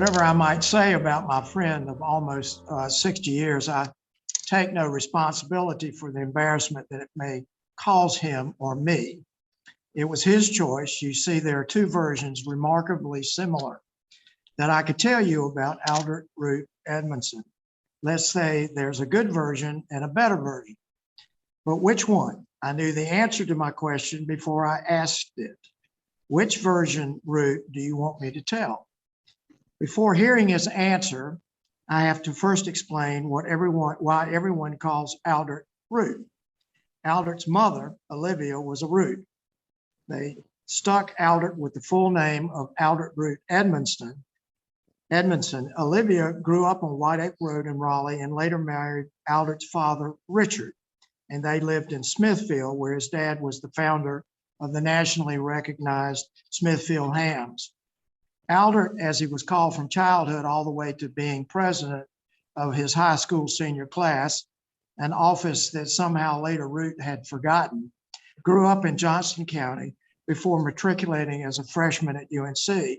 whatever I might say about my friend of almost 60 years, I take no responsibility for the embarrassment that it may cause him or me. It was his choice. You see, there are two versions remarkably similar that I could tell you about Albert Root Edmonson. Let's say there's a good version and a better version. But which one? I knew the answer to my question before I asked it. Which version, Root, do you want me to tell? Before hearing his answer, I have to first explain why everyone calls Albert Root. Albert's mother, Olivia, was a Root. They stuck Albert with the full name of Albert Root Edmonson. Olivia grew up on White Oak Road in Raleigh and later married Albert's father, Richard, and they lived in Smithfield, where his dad was the founder of the nationally recognized Smithfield Hams. Albert, as he was called from childhood all the way to being president of his high school senior class, an office that somehow later Root had forgotten, grew up in Johnston County before matriculating as a freshman at UNC.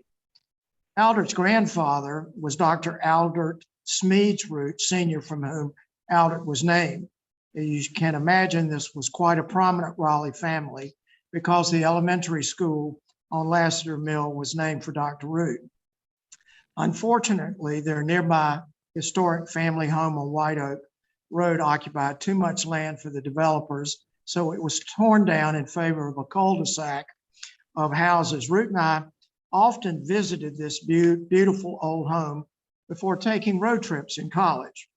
Albert's grandfather was Dr. Albert Smedes Root, Sr., from whom Albert was named. You can imagine this was quite a prominent Raleigh family because the elementary school on Lassiter Mill was named for Dr. Root. Unfortunately, their nearby historic family home on White Oak Road occupied too much land for the developers, so it was torn down in favor of a cul-de-sac of houses. Root and I often visited this beautiful old home before taking road trips in college.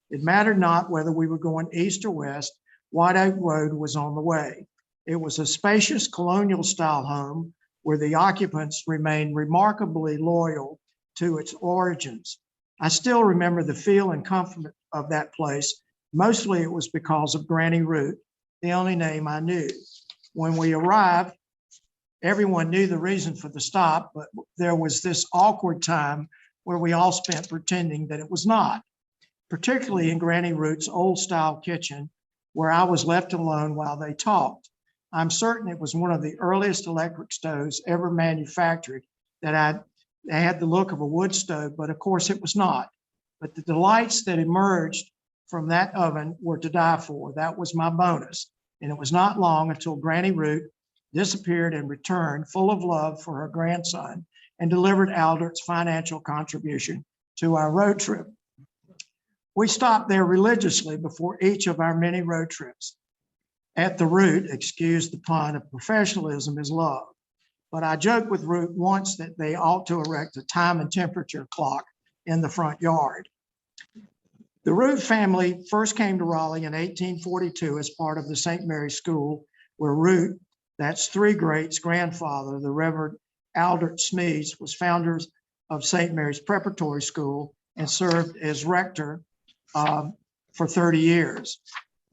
It mattered not whether we were going east or west, White Oak Road was on the way. It was a spacious colonial style home where the occupants remained remarkably loyal to its origins. I still remember the feel and comfort of that place. Mostly it was because of Granny Root, the only name I knew. When we arrived, everyone knew the reason for the stop, but there was this awkward time where we all spent pretending that it was not, particularly in Granny Root's old style kitchen, where I was left alone while they talked. I'm certain it was one of the earliest electric stoves ever manufactured that had the look of a wood stove, but of course it was not. But the delights that emerged from that oven were to die for. That was my bonus. And it was not long until Granny Root disappeared and returned full of love for her grandson and delivered Albert's financial contribution to our road trip. We stopped there religiously before each of our many road trips. At the Root, excuse the pun, of professionalism is love. But I joked with Root once that they ought to erect a time and temperature clock in the front yard. The Root family first came to Raleigh in 1842 as part of the St. Mary's School, where Root, that's three greats, grandfather, the Reverend Albert Smedes, was founder of St. Mary's Preparatory School and served as rector for 30 years.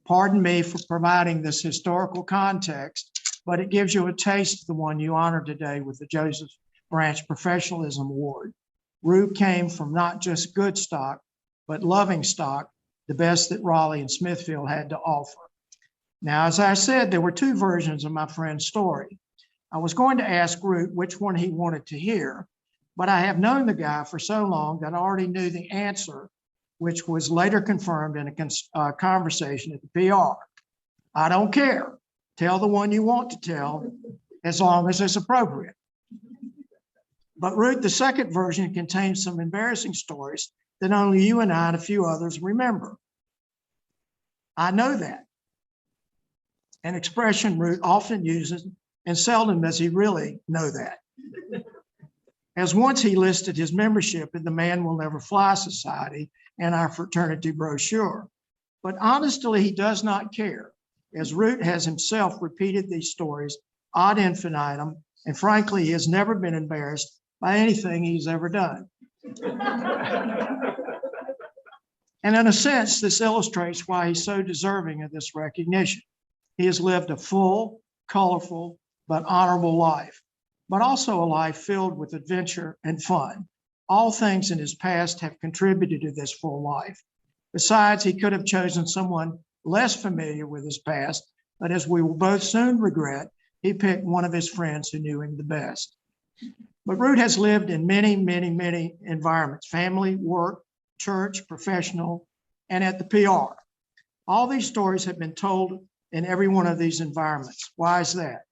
Pardon me for providing this historical context, but it gives you a taste of the one you honor today with the Joseph Branch Professionalism Award. Root came from not just good stock, but loving stock, the best that Raleigh and Smithfield had to offer. Now, as I said, there were two versions of my friend's story. I was going to ask Root which one he wanted to hear, but I have known the guy for so long that I already knew the answer, which was later confirmed in a conversation at the PR. I don't care. Tell the one you want to tell, as long as it's appropriate. But Root, the second version contains some embarrassing stories that only you and I and a few others remember. I know that. An expression Root often uses, and seldom does he really know that. As once he listed his membership in the Man Will Never Fly Society and our fraternity brochure. But honestly, he does not care, as Root has himself repeated these stories ad infinitum, and frankly, he has never been embarrassed by anything he's ever done. And in a sense, this illustrates why he's so deserving of this recognition. He has lived a full, colorful, but honorable life, but also a life filled with adventure and fun. All things in his past have contributed to this full life. Besides, he could have chosen someone less familiar with his past, but as we will both soon regret, he picked one of his friends who knew him the best. But Root has lived in many, many, many environments: family, work, church, professional, and at the PR. All these stories have been told in every one of these environments. Why is that?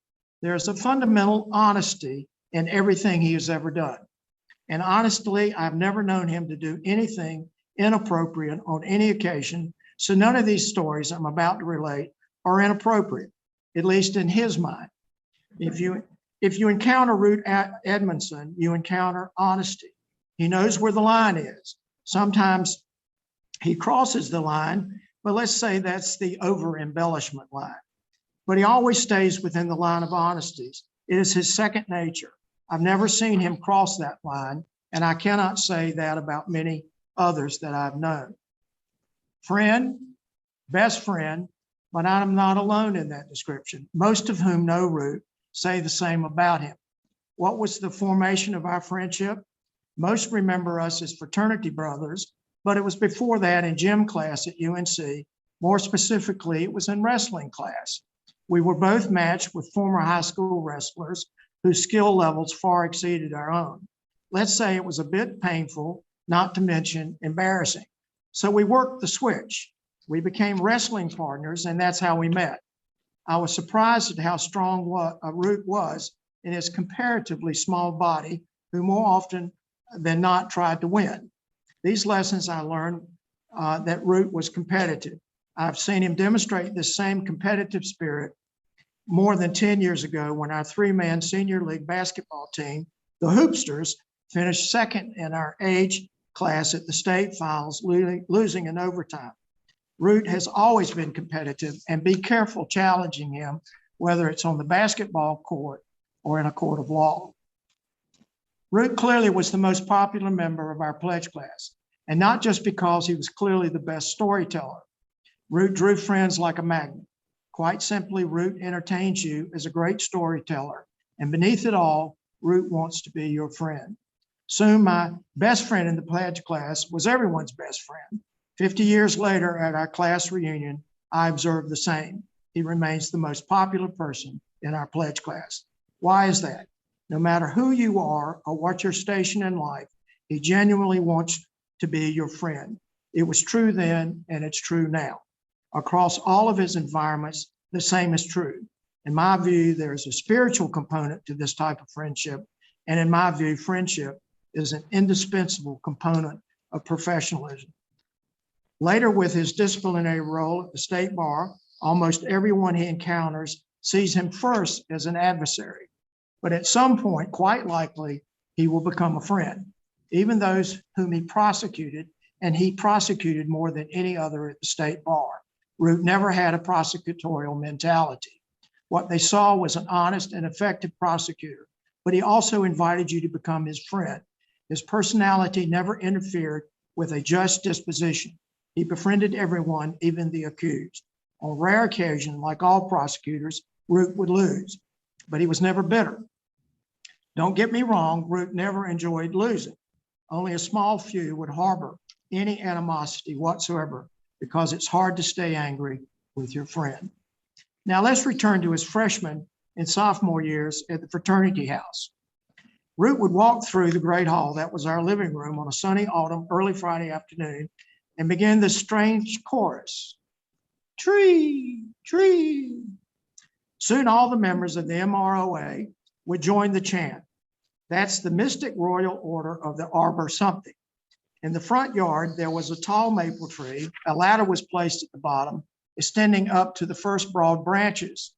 There's a fundamental honesty in everything he has ever done. And honestly, I've never known him to do anything inappropriate on any occasion. So none of these stories I'm about to relate are inappropriate, at least in his mind. If you encounter Root Edmonson, you encounter honesty. He knows where the line is. Sometimes he crosses the line, but let's say that's the over-embellishment line. But he always stays within the line of honesties. It is his second nature. I've never seen him cross that line, and I cannot say that about many others that I've known. Friend, best friend, but I'm not alone in that description. Most of whom know Root say the same about him. What was the formation of our friendship? Most remember us as fraternity brothers, but it was before that in gym class at UNC. More specifically, it was in wrestling class. We were both matched with former high school wrestlers whose skill levels far exceeded our own. Let's say it was a bit painful, not to mention embarrassing. So we worked the switch. We became wrestling partners, and that's how we met. I was surprised at how strong Root was in his comparatively small body, who more often than not tried to win. These lessons I learned that Root was competitive. I've seen him demonstrate this same competitive spirit more than 10 years ago when our three-man senior league basketball team, the Hoopsters, finished second in our age class at the state finals, losing in overtime. Root has always been competitive, and be careful challenging him, whether it's on the basketball court or in a court of law. Root clearly was the most popular member of our pledge class, and not just because he was clearly the best storyteller. Root drew friends like a magnet. Quite simply, Root entertains you as a great storyteller, and beneath it all, Root wants to be your friend. Soon, my best friend in the pledge class was everyone's best friend. 50 years later, at our class reunion, I observed the same. He remains the most popular person in our pledge class. Why is that? No matter who you are or what your station in life, he genuinely wants to be your friend. It was true then, and it's true now. Across all of his environments, the same is true. In my view, there is a spiritual component to this type of friendship, and in my view, friendship is an indispensable component of professionalism. Later, with his disciplinary role at the state bar, almost everyone he encounters sees him first as an adversary. But at some point, quite likely, he will become a friend. Even those whom he prosecuted, and he prosecuted more than any other at the state bar. Root never had a prosecutorial mentality. What they saw was an honest and effective prosecutor, but he also invited you to become his friend. His personality never interfered with a just disposition. He befriended everyone, even the accused. On rare occasion, like all prosecutors, Root would lose, but he was never bitter. Don't get me wrong, Root never enjoyed losing. Only a small few would harbor any animosity whatsoever, because it's hard to stay angry with your friend. Now let's return to his freshman and sophomore years at the fraternity house. Root would walk through the great hall, that was our living room, on a sunny autumn, early Friday afternoon, and begin this strange chorus. Tree, tree. Soon all the members of the MROA would join the chant. That's the Mystic Royal Order of the Arbor something. In the front yard, there was a tall maple tree. A ladder was placed at the bottom, extending up to the first broad branches.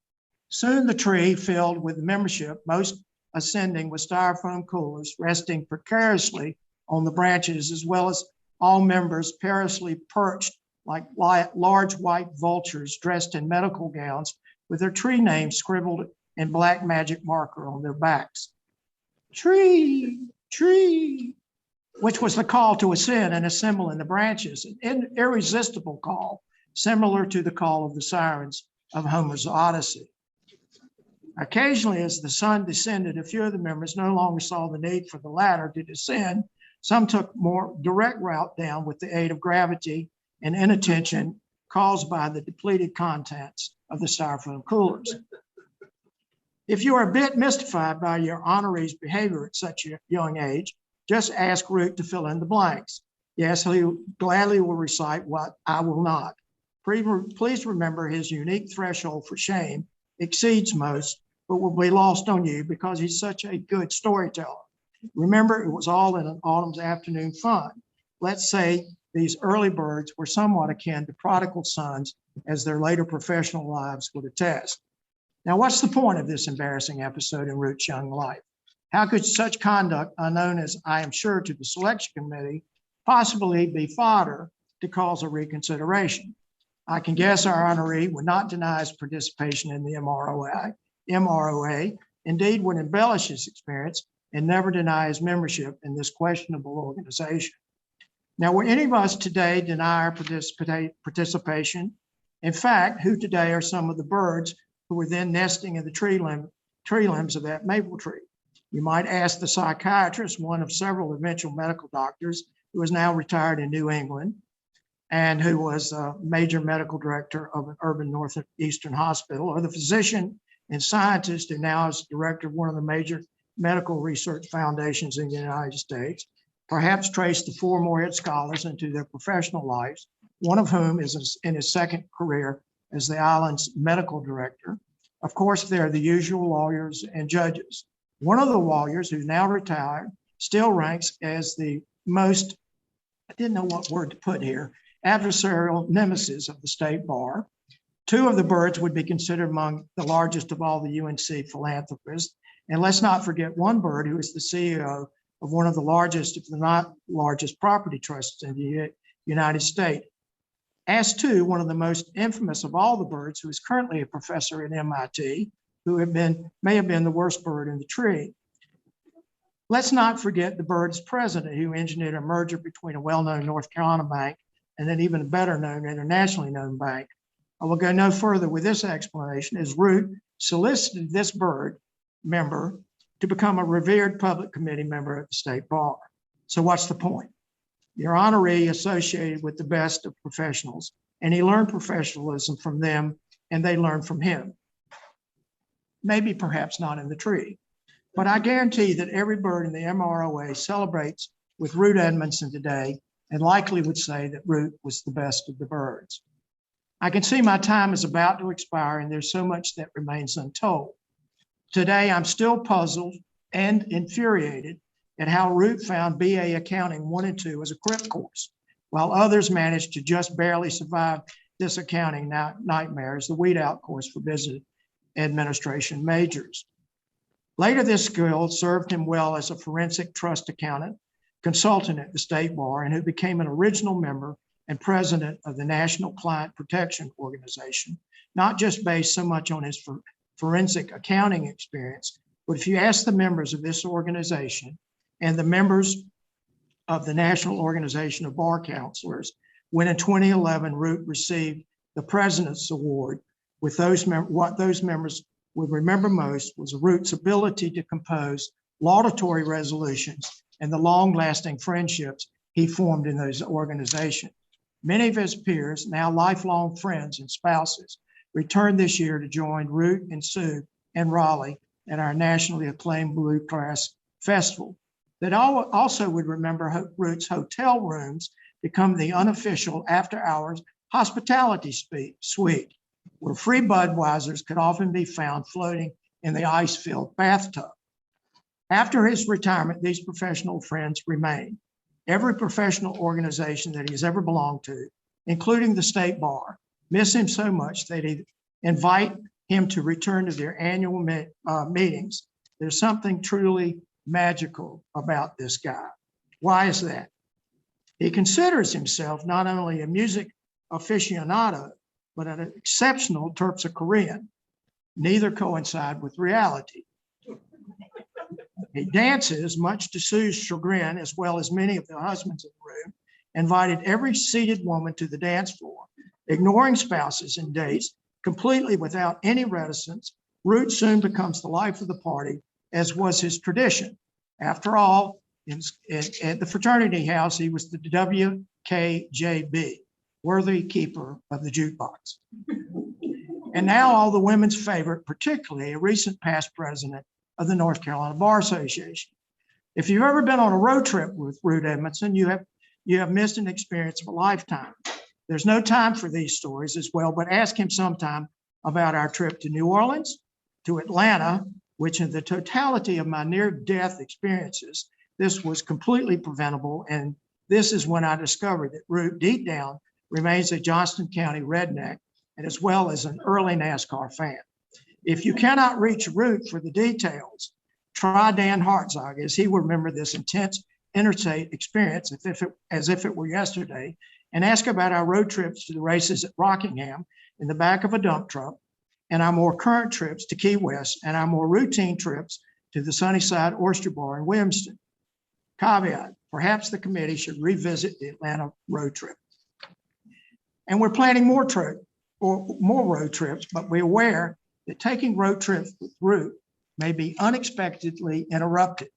Soon the tree filled with membership, most ascending with styrofoam coolers, resting precariously on the branches, as well as all members perilously perched like large white vultures dressed in medical gowns with their tree names scribbled in black magic marker on their backs. Tree, tree, which was the call to ascend and assemble in the branches, an irresistible call, similar to the call of the sirens of Homer's Odyssey. Occasionally, as the sun descended, a few of the members no longer saw the need for the ladder to descend. Some took more direct route down with the aid of gravity and inattention caused by the depleted contents of the styrofoam coolers. If you are a bit mystified by your honoree's behavior at such a young age, just ask Root to fill in the blanks. Yes, he gladly will recite what I will not. Please remember his unique threshold for shame exceeds most, but will be lost on you because he's such a good storyteller. Remember, it was all in an autumn's afternoon fun. Let's say these early birds were somewhat akin to prodigal sons, as their later professional lives would attest. Now, what's the point of this embarrassing episode in Root's young life? How could such conduct, unknown as I am sure to the selection committee, possibly be fodder to cause a reconsideration? I can guess our honoree would not deny his participation in the MROA, indeed would embellish his experience and never deny his membership in this questionable organization. Now, will any of us today deny our participation? In fact, who today are some of the birds who were then nesting in the tree limbs of that maple tree? You might ask the psychiatrist, one of several eventual medical doctors who is now retired in New England and who was a major medical director of an urban northeastern hospital, or the physician and scientist who now is director of one of the major medical research foundations in the United States, perhaps trace the four Morehead scholars into their professional lives, one of whom is in his second career as the island's medical director. Of course, there are the usual lawyers and judges. One of the lawyers, who's now retired, still ranks as the most, I didn't know what word to put here, adversarial nemesis of the state bar. Two of the birds would be considered among the largest of all the UNC philanthropists. And let's not forget one bird who is the CEO of one of the largest, if not largest, property trusts in the United States. As to one of the most infamous of all the birds, who is currently a professor at MIT, who may have been the worst bird in the tree. Let's not forget the bird's president, who engineered a merger between a well-known North Carolina bank and an even better known, internationally known bank. I will go no further with this explanation, as Root solicited this bird member to become a revered public committee member at the state bar. So what's the point? Your honoree associated with the best of professionals, and he learned professionalism from them, and they learned from him. Maybe perhaps not in the tree, but I guarantee that every bird in the MROA celebrates with Root Edmonson today, and likely would say that Root was the best of the birds. I can see my time is about to expire, and there's so much that remains untold. Today, I'm still puzzled and infuriated at how Root found BA Accounting 1 and 2 as a crit course, while others managed to just barely survive this accounting nightmare as the weed out course for business administration majors. Later, this skill served him well as a forensic trust accountant, consultant at the state bar, and who became an original member and president of the National Client Protection Organization, not just based so much on his forensic accounting experience, but if you ask the members of this organization and the members of the National Organization of Bar Counselors, when in 2011, Root received the President's Award, with what those members would remember most was Root's ability to compose laudatory resolutions and the long-lasting friendships he formed in those organizations. Many of his peers, now lifelong friends and spouses, returned this year to join Root and Sue and Raleigh at our nationally acclaimed Blue Grass Festival. That also would remember Root's hotel rooms become the unofficial after-hours hospitality suite, where free Budweisers could often be found floating in the ice-filled bathtub. After his retirement, these professional friends remain. Every professional organization that he's ever belonged to, including the state bar, miss him so much that they invite him to return to their annual meetings. There's something truly magical about this guy. Why is that? He considers himself not only a music aficionado, but an exceptional Terpsichorean. Neither coincide with reality. He dances, much to Sue's chagrin, as well as many of the husbands in the room, invited every seated woman to the dance floor, ignoring spouses and dates, completely without any reticence. Root soon becomes the life of the party, as was his tradition. After all, at the fraternity house, he was the WKJB, worthy keeper of the jukebox. and now all the women's favorite, particularly a recent past president of the North Carolina Bar Association. If you've ever been on a road trip with Root Edmonson, you have missed an experience of a lifetime. There's no time for these stories as well, but ask him sometime about our trip to New Orleans, to Atlanta, which in the totality of my near-death experiences, this was completely preventable. And this is when I discovered that Root, deep down, remains a Johnston County redneck, and as well as an early NASCAR fan. If you cannot reach Root for the details, try Dan Hartzog, as he will remember this intense interstate experience as if it were yesterday, and ask about our road trips to the races at Rockingham in the back of a dump truck, and our more current trips to Key West, and our more routine trips to the Sunnyside Oyster Bar in Williamston. Caveat, perhaps the committee should revisit the Atlanta road trip. And we're planning more road trips, but we're aware that taking road trips with Root may be unexpectedly interrupted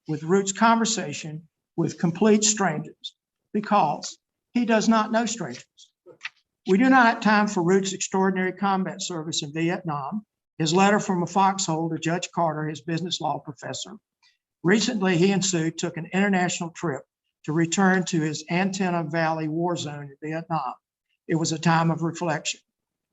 with Root's conversation with complete strangers, because he does not know strangers. We do not have time for Root's extraordinary combat service in Vietnam, his letter from a foxhole to Judge Carter, his business law professor. Recently, he and Sue took an international trip to return to his Antenna Valley war zone in Vietnam. It was a time of reflection.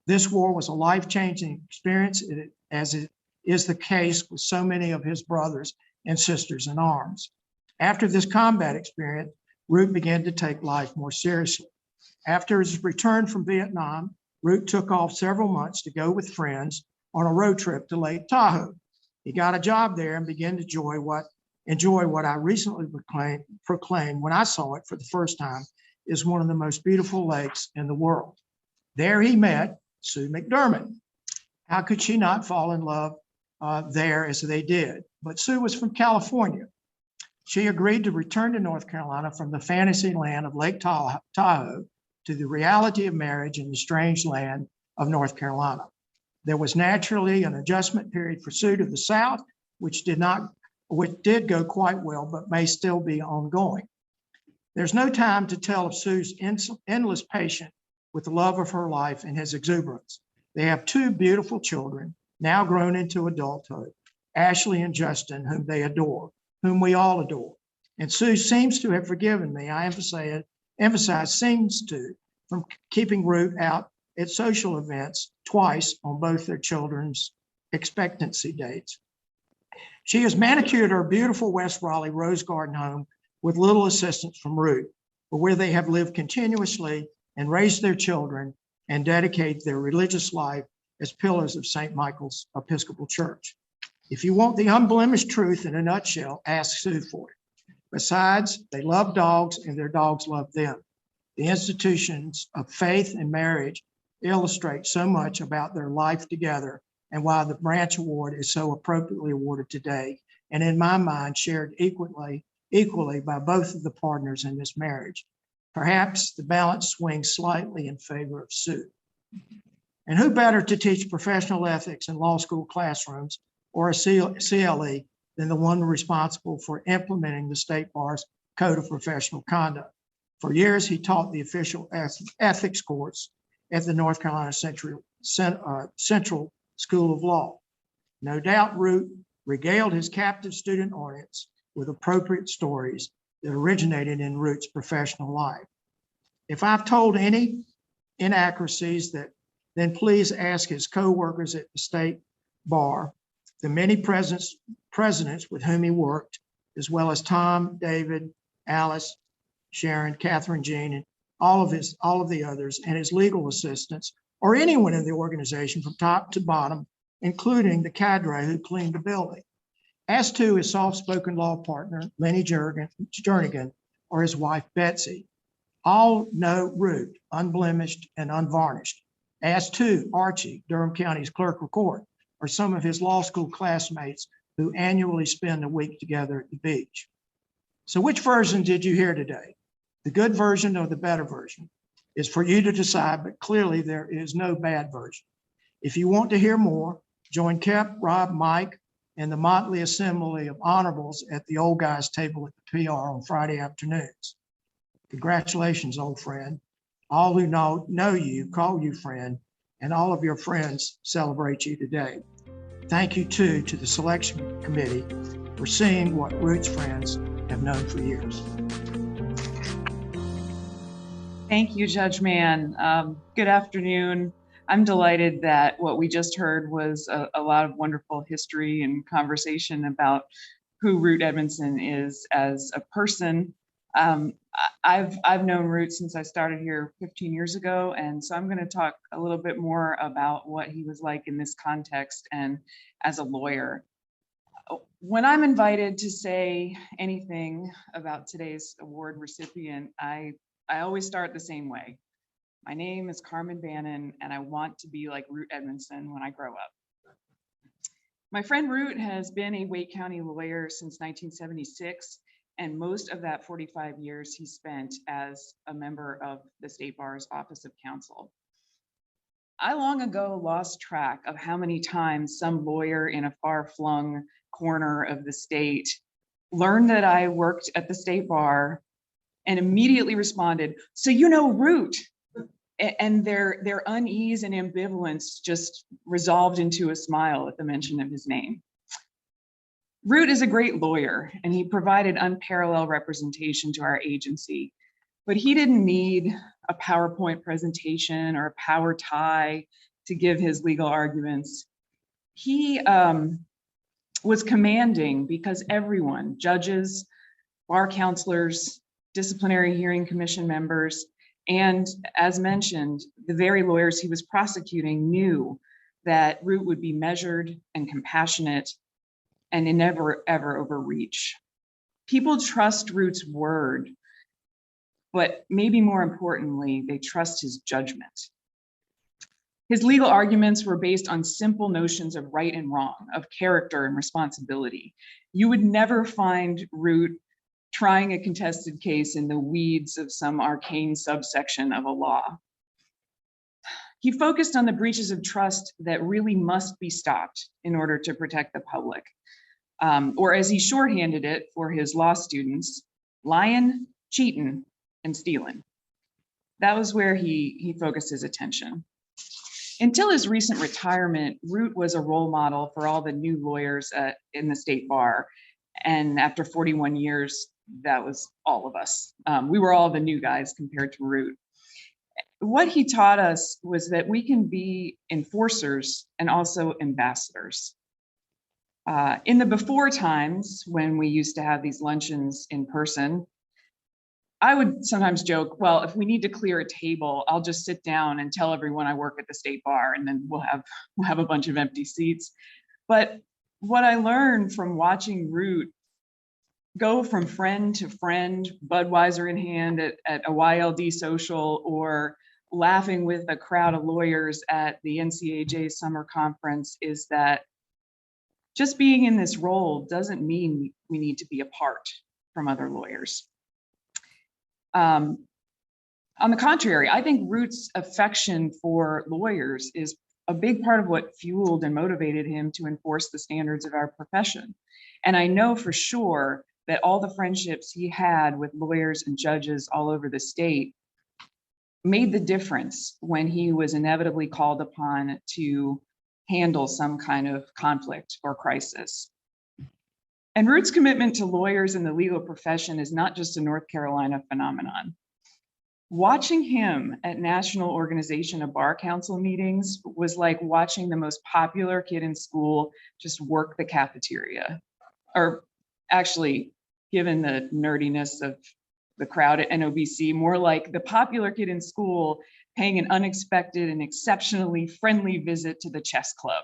This war was a life-changing experience, as it is the case with so many of his brothers and sisters in arms. After this combat experience, Root began to take life more seriously. After his return from Vietnam, Root took off several months to go with friends on a road trip to Lake Tahoe. He got a job there and began to enjoy what I recently proclaimed when I saw it for the first time is one of the most beautiful lakes in the world. There he met Sue McDermott. How could she not fall in love there as they did? But Sue was from California. She agreed to return to North Carolina from the fantasy land of Lake Tahoe to the reality of marriage in the strange land of North Carolina. There was naturally an adjustment period for Sue to the South, which did go quite well, but may still be ongoing. There's no time to tell of Sue's endless patience with the love of her life and his exuberance. They have two beautiful children, now grown into adulthood, Ashley and Justin, whom they adore, whom we all adore. And Sue seems to have forgiven me, I emphasize seems to, from keeping Root out at social events twice on both their children's expectancy dates. She has manicured her beautiful West Raleigh Rose Garden home with little assistance from Root, where they have lived continuously and raised their children and dedicated their religious life as pillars of St. Michael's Episcopal Church. If you want the unblemished truth in a nutshell, ask Sue for it. Besides, they love dogs and their dogs love them. The institutions of faith and marriage illustrate so much about their life together and why the Branch Award is so appropriately awarded today, and in my mind, shared equally by both of the partners in this marriage. Perhaps the balance swings slightly in favor of Sue. And who better to teach professional ethics in law school classrooms or a CLE than the one responsible for implementing the State Bar's Code of Professional Conduct. For years, he taught the official ethics course at the North Carolina Central School of Law. No doubt Root regaled his captive student audience with appropriate stories that originated in Root's professional life. If I've told any inaccuracies, then please ask his co-workers at the State Bar, the many presidents with whom he worked, as well as Tom, David, Alice, Sharon, Catherine Jean, and all of the others, and his legal assistants, or anyone in the organization from top to bottom, including the cadre who cleaned the building. As to his soft-spoken law partner, Lenny Jernigan, or his wife, Betsy. All know Root, unblemished and unvarnished. As to Archie, Durham County's clerk of court, or some of his law school classmates who annually spend a week together at the beach. So which version did you hear today? The good version or the better version? Is for you to decide, but clearly there is no bad version. If you want to hear more, join Kep, Rob, Mike, and the motley assembly of honorables at the old guys table at the PR on Friday afternoons. Congratulations, old friend. All who know you call you friend, and all of your friends celebrate you today. Thank you too to the selection committee for seeing what Root's friends have known for years. Thank you, Judge Mann. Good afternoon. I'm delighted that what we just heard was a lot of wonderful history and conversation about who Root Edmonson is as a person. I've known Root since I started here 15 years ago, and so I'm going to talk a little bit more about what he was like in this context and as a lawyer. When I'm invited to say anything about today's award recipient, I always start the same way. My name is Carmen Bannon, and I want to be like Root Edmonson when I grow up. My friend Root has been a Wake County lawyer since 1976, and most of that 45 years he spent as a member of the State Bar's Office of Counsel. I long ago lost track of how many times some lawyer in a far-flung corner of the state learned that I worked at the State Bar and immediately responded, "So you know Root," and their unease and ambivalence just resolved into a smile at the mention of his name. Root is a great lawyer, and he provided unparalleled representation to our agency, but he didn't need a PowerPoint presentation or a power tie to give his legal arguments. He was commanding because everyone, judges, bar counselors, disciplinary hearing commission members, and as mentioned, the very lawyers he was prosecuting knew that Root would be measured and compassionate and never ever overreach. People trust Root's word, but maybe more importantly, they trust his judgment. His legal arguments were based on simple notions of right and wrong, of character and responsibility. You would never find Root trying a contested case in the weeds of some arcane subsection of a law. He focused on the breaches of trust that really must be stopped in order to protect the public. Or as he shorthanded it for his law students, lying, cheating, and stealing. That was where he focused his attention. Until his recent retirement, Root was a role model for all the new lawyers in the State Bar. And after 41 years, that was all of us. We were all the new guys compared to Root. What he taught us was that we can be enforcers and also ambassadors. In the before times, when we used to have these luncheons in person, I would sometimes joke, well, if we need to clear a table, I'll just sit down and tell everyone I work at the State Bar, and then we'll have a bunch of empty seats. But what I learned from watching Root go from friend to friend, Budweiser in hand at a YLD social, or laughing with a crowd of lawyers at the NCAJ summer conference, is that just being in this role doesn't mean we need to be apart from other lawyers. On the contrary, I think Root's affection for lawyers is a big part of what fueled and motivated him to enforce the standards of our profession. And I know for sure that all the friendships he had with lawyers and judges all over the state made the difference when he was inevitably called upon to handle some kind of conflict or crisis. And Root's commitment to lawyers in the legal profession is not just a North Carolina phenomenon. Watching him at National Organization of Bar Council meetings was like watching the most popular kid in school just work the cafeteria. Or actually, given the nerdiness of the crowd at NOBC, more like the popular kid in school paying an unexpected and exceptionally friendly visit to the chess club.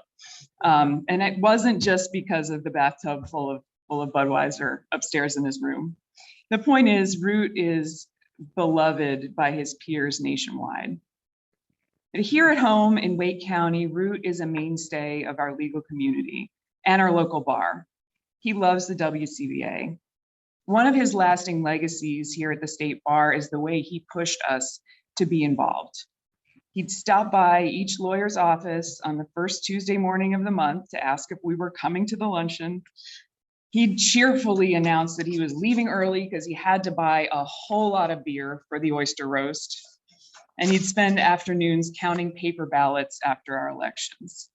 And it wasn't just because of the bathtub full of Budweiser upstairs in his room. The point is, Root is beloved by his peers nationwide. But here at home in Wake County, Root is a mainstay of our legal community and our local bar. He loves the WCBA. One of his lasting legacies here at the State Bar is the way he pushed us to be involved. He'd stop by each lawyer's office on the first Tuesday morning of the month to ask if we were coming to the luncheon. He'd cheerfully announce that he was leaving early because he had to buy a whole lot of beer for the oyster roast. and he'd spend afternoons counting paper ballots after our elections.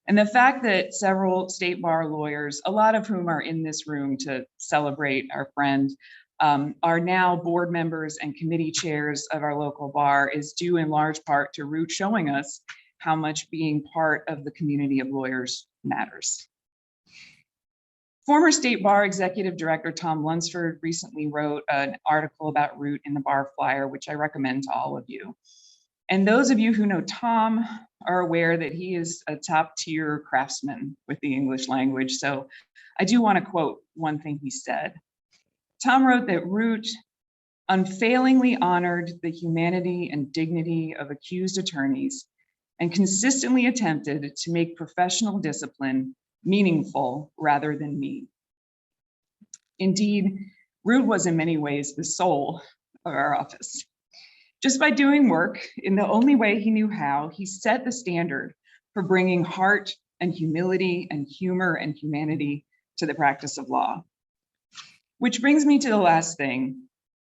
And the fact that several state bar lawyers, a lot of whom are in this room to celebrate our friend, are now board members and committee chairs of our local bar is due in large part to Root showing us how much being part of the community of lawyers matters. Former State Bar Executive Director Tom Lunsford recently wrote an article about Root in the Bar Flyer, which I recommend to all of you. And those of you who know Tom are aware that he is a top-tier craftsman with the English language. So I do want to quote one thing he said. Tom wrote that Root unfailingly honored the humanity and dignity of accused attorneys and consistently attempted to make professional discipline meaningful rather than mean. Indeed, Root was in many ways the soul of our office. Just by doing work in the only way he knew how, he set the standard for bringing heart and humility and humor and humanity to the practice of law. Which brings me to the last thing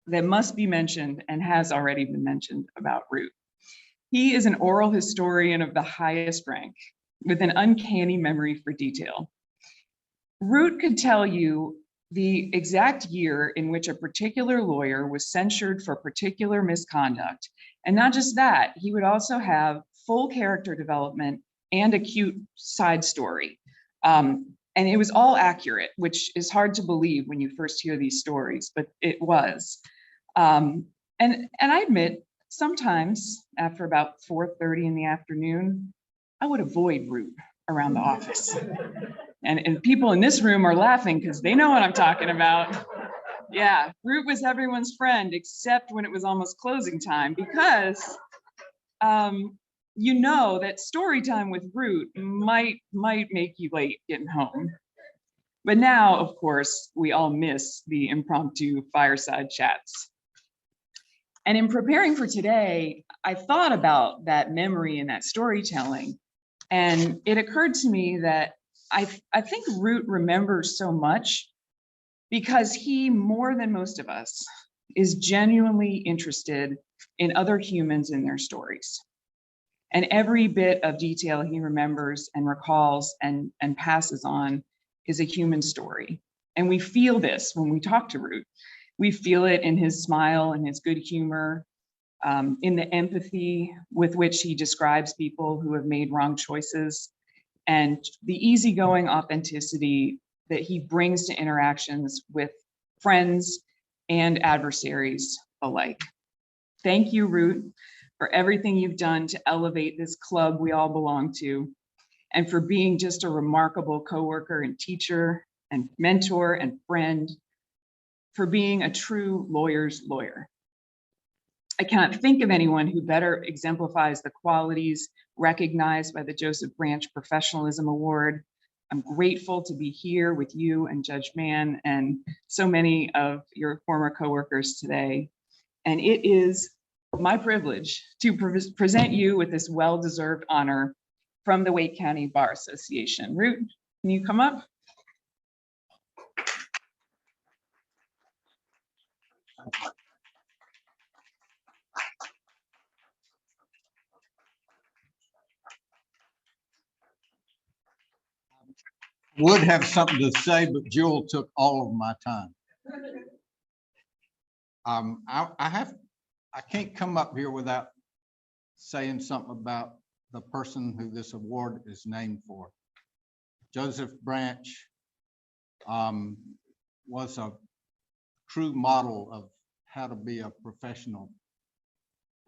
that must be mentioned and has already been mentioned about Root. He is an oral historian of the highest rank with an uncanny memory for detail. Root could tell you the exact year in which a particular lawyer was censured for particular misconduct. And not just that, he would also have full character development and a cute side story. And it was all accurate, which is hard to believe when you first hear these stories, but it was. And I admit, sometimes after about 4:30 in the afternoon, I would avoid Root around the office. And people in this room are laughing because they know what I'm talking about. Yeah, Root was everyone's friend, except when it was almost closing time, because you know that story time with Root might make you late getting home. But now, of course, we all miss the impromptu fireside chats. And in preparing for today, I thought about that memory and that storytelling. And it occurred to me that I think Root remembers so much because he, more than most of us, is genuinely interested in other humans and their stories. And every bit of detail he remembers and recalls and passes on is a human story. And we feel this when we talk to Root. We feel it in his smile and his good humor, in the empathy with which he describes people who have made wrong choices, and the easygoing authenticity that he brings to interactions with friends and adversaries alike. Thank you, Root, for everything you've done to elevate this club we all belong to, and for being just a remarkable coworker and teacher and mentor and friend, for being a true lawyer's lawyer. I can't think of anyone who better exemplifies the qualities recognized by the Joseph Branch Professionalism Award. I'm grateful to be here with you and Judge Mann and so many of your former coworkers today. And it is my privilege to present you with this well-deserved honor from the Wake County Bar Association. Root, can you come up? Would have something to say, but Jewel took all of my time. I can't come up here without saying something about the person who this award is named for. Joseph Branch was a true model of how to be a professional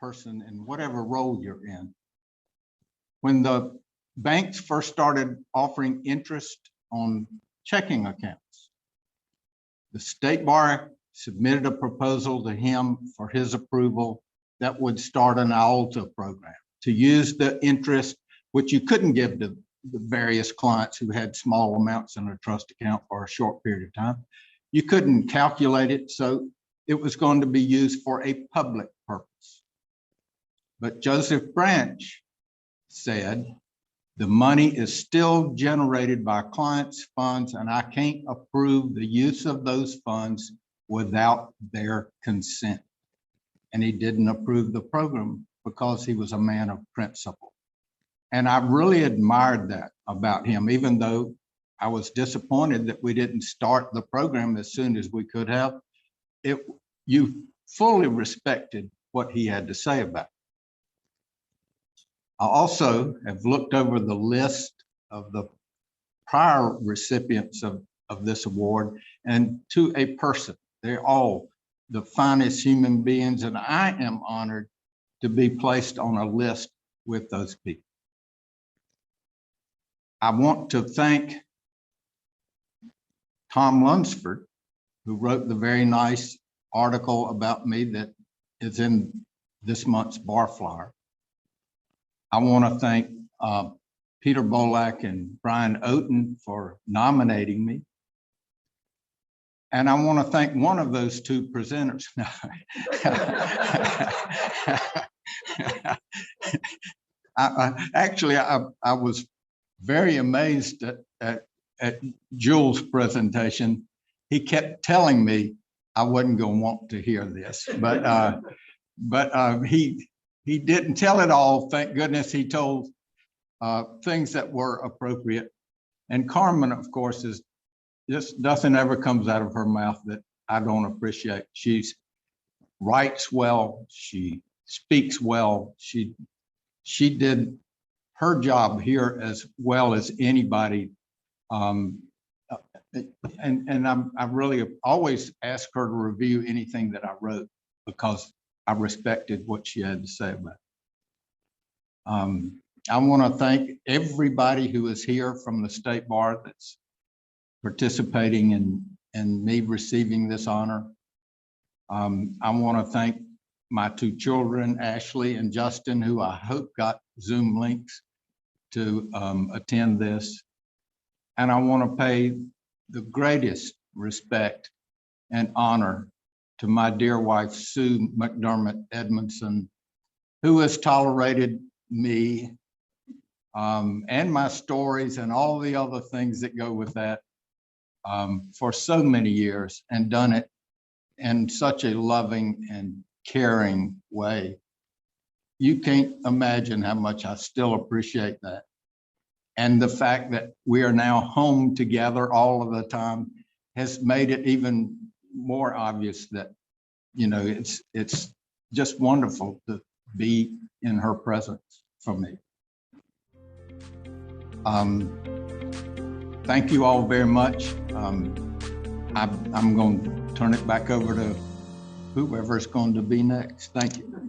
person in whatever role you're in. When the banks first started offering interest on checking accounts, the State Bar submitted a proposal to him for his approval that would start an IOLTA program to use the interest, which you couldn't give to the various clients who had small amounts in a trust account for a short period of time. You couldn't calculate it, so it was going to be used for a public purpose. But Joseph Branch said, the money is still generated by clients' funds, and I can't approve the use of those funds without their consent. And he didn't approve the program because he was a man of principle. And I really admired that about him, even though I was disappointed that we didn't start the program as soon as we could have. You fully respected what he had to say about it. I also have looked over the list of the prior recipients of this award, and to a person, they're all the finest human beings, and I am honored to be placed on a list with those people. I want to thank Tom Lunsford, who wrote the very nice article about me that is in this month's bar flyer. I want to thank Peter Bolak and Brian Oaten for nominating me. And I want to thank one of those two presenters. I was very amazed at Jules' presentation. He kept telling me I wasn't going to want to hear this, but he didn't tell it all. Thank goodness he told things that were appropriate. And Carmen, of course, is just nothing ever comes out of her mouth that I don't appreciate. She writes well, she speaks well, she did her job here as well as anybody. And I really always ask her to review anything that I wrote because I respected what she had to say about it. I want to thank everybody who is here from the State Bar that's participating in me receiving this honor. I want to thank my two children, Ashley and Justin, who I hope got Zoom links to attend this. And I want to pay the greatest respect and honor to my dear wife, Sue McDermott Edmonson, who has tolerated me and my stories and all the other things that go with that for so many years and done it in such a loving and caring way. You can't imagine how much I still appreciate that. And the fact that we are now home together all of the time has made it even more obvious that, you know, it's just wonderful to be in her presence for me. Thank you all very much. I'm going to turn it back over to whoever's going to be next. Thank you.